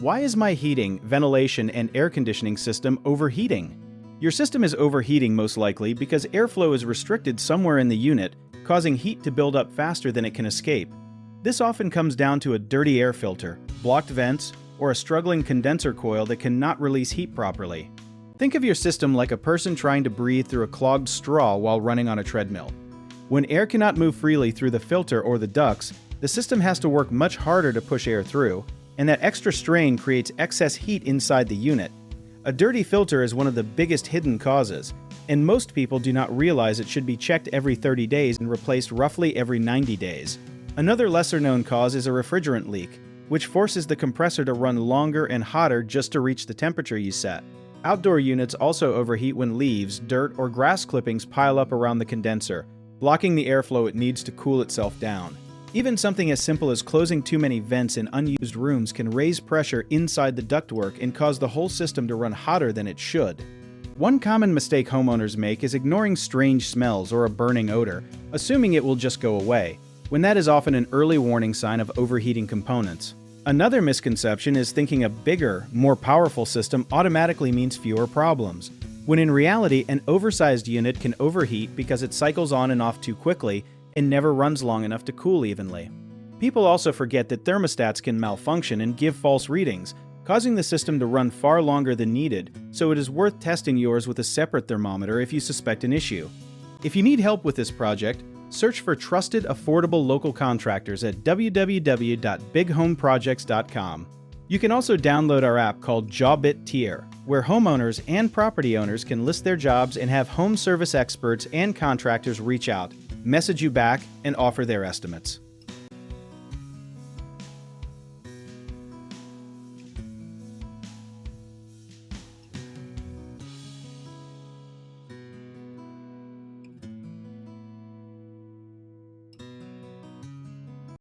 Why is my heating, ventilation, and air conditioning system overheating? Your system is overheating most likely because airflow is restricted somewhere in the unit, causing heat to build up faster than it can escape. This often comes down to a dirty air filter, blocked vents, or a struggling condenser coil that cannot release heat properly. Think of your system like a person trying to breathe through a clogged straw while running on a treadmill. When air cannot move freely through the filter or the ducts, the system has to work much harder to push air through, and that extra strain creates excess heat inside the unit. A dirty filter is one of the biggest hidden causes, and most people do not realize it should be checked every 30 days and replaced roughly every 90 days. Another lesser-known cause is a refrigerant leak, which forces the compressor to run longer and hotter just to reach the temperature you set. Outdoor units also overheat when leaves, dirt, or grass clippings pile up around the condenser, blocking the airflow it needs to cool itself down. Even something as simple as closing too many vents in unused rooms can raise pressure inside the ductwork and cause the whole system to run hotter than it should. One common mistake homeowners make is ignoring strange smells or a burning odor, assuming it will just go away, when that is often an early warning sign of overheating components. Another misconception is thinking a bigger, more powerful system automatically means fewer problems, when in reality an oversized unit can overheat because it cycles on and off too quickly and never runs long enough to cool evenly. People also forget that thermostats can malfunction and give false readings, causing the system to run far longer than needed, so it is worth testing yours with a separate thermometer if you suspect an issue. If you need help with this project, search for trusted, affordable local contractors at www.bighomeprojects.com. You can also download our app called Jobit Tier, where homeowners and property owners can list their jobs and have home service experts and contractors reach out, message you back, and offer their estimates.